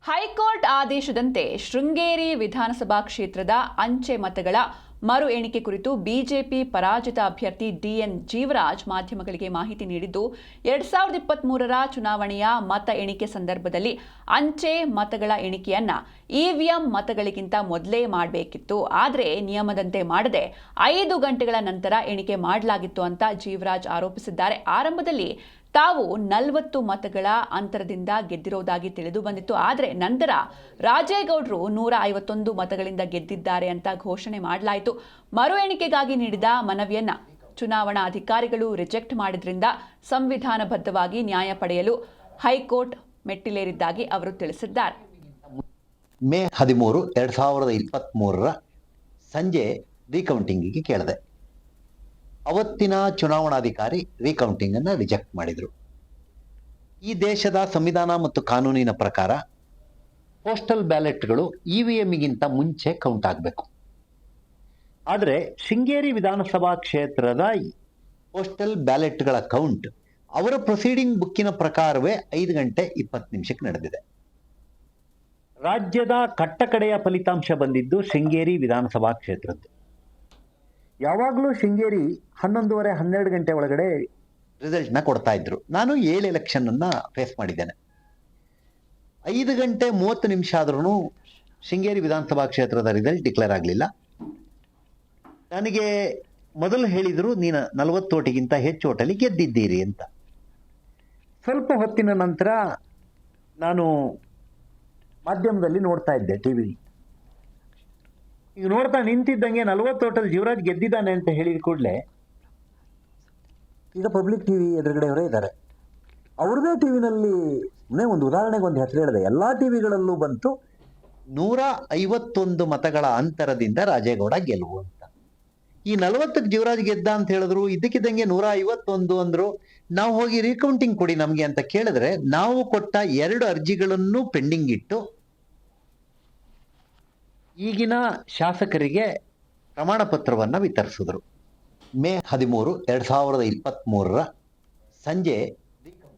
High court ಆದೇಶದಂತೆ ಶೃಂಗೇರಿ ವಿಧಾನಸಭಾ ಕ್ಷೇತ್ರದ ಅಂಚೆ ಮತಗಳ ಮರು ಎಣಿಕೆ ಕುರಿತು ಬಿಜೆಪಿ ಪರಾಜಿತ ಅಭ್ಯರ್ಥಿ ಡಿಎನ್ ಜೀವರಾಜ್ ಮಾಧ್ಯಮಗಳಿಗೆ ಮಾಹಿತಿ ನೀಡಿದ್ದು 2023ರ ಚುನಾವಣೆಯ ಮತ ಎಣಿಕೆ ಸಂದರ್ಭದಲ್ಲಿ ಅಂಚೆ ಮತಗಳ ಎಣಿಕೆಯನ್ನ ಇವಿಎಂ ಮತಗಳಿಗಿಂತ ಮೊದಲೇ ಮಾಡಬೇಕಿತ್ತು. ಆದರೆ ನಿಯಮದಂತೆ ಮಾಡದೆ 5 ಗಂಟೆಗಳ ನಂತರ ಎಣಿಕೆ ಮಾಡಲಾಗಿತ್ತು ಅಂತ ಜೀವರಾಜ್ ಆರೋಪಿಸಿದ್ದಾರೆ. ಆರಂಭದಲ್ಲಿ ತಾವು 40 ಮತಗಳ ಅಂತರದಿಂದ ಗೆದ್ದಿರೋದಾಗಿ ತಿಳಿದು ಬಂದಿತ್ತು. ಆದರೆ ನಂತರ ರಾಜೇಗೌಡರು 151 ಮತಗಳಿಂದ ಗೆದ್ದಿದ್ದಾರೆ ಅಂತ ಘೋಷಣೆ ಮಾಡಲಾಯಿತು. ಮರು ಎಣಿಕೆಗಾಗಿ ನೀಡಿದ ಮನವಿಯನ್ನ ಚುನಾವಣಾ ಅಧಿಕಾರಿಗಳು ರಿಜೆಕ್ಟ್ ಮಾಡಿದ್ರಿಂದ ಸಂವಿಧಾನಬದ್ಧವಾಗಿ ನ್ಯಾಯ ಪಡೆಯಲು ಹೈಕೋರ್ಟ್ ಮೆಟ್ಟಿಲೇರಿದ್ದಾಗಿ ಅವರು ತಿಳಿಸಿದ್ದಾರೆ. ಮೇ 13, 2023 ಸಂಜೆ ರೀಕೌಂಟಿಂಗಿಗೆ ಕೇಳಿದೆ. ಅವತ್ತಿನ ಚುನಾವಣಾಧಿಕಾರಿ ರೀಕೌಂಟಿಂಗ್ ಅನ್ನು ರಿಜೆಕ್ಟ್ ಮಾಡಿದರು. ಈ ದೇಶದ ಸಂವಿಧಾನ ಮತ್ತು ಕಾನೂನಿನ ಪ್ರಕಾರ ಪೋಸ್ಟಲ್ ಬ್ಯಾಲೆಟ್ಗಳು ಇವಿಎಂಗಿಂತ ಮುಂಚೆ ಕೌಂಟ್ ಆಗಬೇಕು. ಆದರೆ ಶೃಂಗೇರಿ ವಿಧಾನಸಭಾ ಕ್ಷೇತ್ರದ ಪೋಸ್ಟಲ್ ಬ್ಯಾಲೆಟ್ಗಳ ಕೌಂಟ್ ಅವರ ಪ್ರೊಸೀಡಿಂಗ್ ಬುಕ್ಕಿನ ಪ್ರಕಾರವೇ 5 ಗಂಟೆ 20 ನಿಮಿಷಕ್ಕೆ ನಡೆದಿದೆ. ರಾಜ್ಯದ ಕಟ್ಟಕಡೆಯ ಫಲಿತಾಂಶ ಬಂದಿದ್ದು ಶೃಂಗೇರಿ ವಿಧಾನಸಭಾ ಕ್ಷೇತ್ರದ್ದು. ಯಾವಾಗಲೂ ಶೃಂಗೇರಿ 11:30, 12 ಗಂಟೆ ಒಳಗಡೆ ರಿಸಲ್ಟ್ನ ಕೊಡ್ತಾ ಇದ್ರು. ನಾನು 7 ಎಲೆಕ್ಷನ್ ಅನ್ನ ಫೇಸ್ ಮಾಡಿದ್ದೇನೆ. 5 ಗಂಟೆ 30 ನಿಮಿಷ ಆದ್ರೂ ಶೃಂಗೇರಿ ವಿಧಾನಸಭಾ ಕ್ಷೇತ್ರದ ರಿಸಲ್ಟ್ ಡಿಕ್ಲೇರ್ ಆಗಲಿಲ್ಲ. ನನಗೆ ಮೊದಲು ಹೇಳಿದ್ರು, ನೀನು 40 ಓಟಿಗಿಂತ ಹೆಚ್ಚು ಓಟಲ್ಲಿ ಗೆದ್ದಿದ್ದೀರಿ ಅಂತ. ಸ್ವಲ್ಪ ಹೊತ್ತಿನ ನಂತರ ನಾನು ಮಾಧ್ಯಮದಲ್ಲಿ ನೋಡ್ತಾ ಇದ್ದೆ, ಟಿವಿ. ಈಗ ನೋಡ್ತಾ ನಿಂತಿದ್ದಂಗೆ 40 ಓಟಲ್ಲಿ ಜೀವರಾಜ್ ಗೆದ್ದಿದ್ದಾನೆ ಅಂತ ಹೇಳಿದ ಕೂಡಲೇ ಈಗ ಪಬ್ಲಿಕ್ ಟಿವಿ ಎದುರುಗಡೆಯವರೇ ಇದ್ದಾರೆ. ಅವ್ರದೇ ಟಿವಿನಲ್ಲಿ ಒಂದು ಉದಾಹರಣೆಗೆ ಒಂದು ಹೆಸರು ಹೇಳಿದೆ, ಎಲ್ಲ ಟಿವಿಗಳಲ್ಲೂ ಬಂತು 151 ಮತಗಳ ಅಂತರದಿಂದ ರಾಜೇಗೌಡ ಗೆಲುವು ಅಂತ. ಈ 40ಕ್ಕೆ ಜೀವರಾಜ್ ಗೆದ್ದ ಅಂತ ಹೇಳಿದ್ರು, ಇದಕ್ಕಿದ್ದಂಗೆ 151 ಅಂದ್ರು. ನಾವು ಹೋಗಿ ರೀಕೌಂಟಿಂಗ್ ಕೊಡಿ ನಮಗೆ ಅಂತ ಕೇಳಿದ್ರೆ ನಾವು ಕೊಟ್ಟ 2 ಅರ್ಜಿಗಳನ್ನು ಪೆಂಡಿಂಗ್ ಇಟ್ಟು ಈಗಿನ ಶಾಸಕರಿಗೆ ಪ್ರಮಾಣ ಪತ್ರವನ್ನು ವಿತರಿಸಿದ್ರು. ಮೇ 13, 2023 ಸಂಜೆ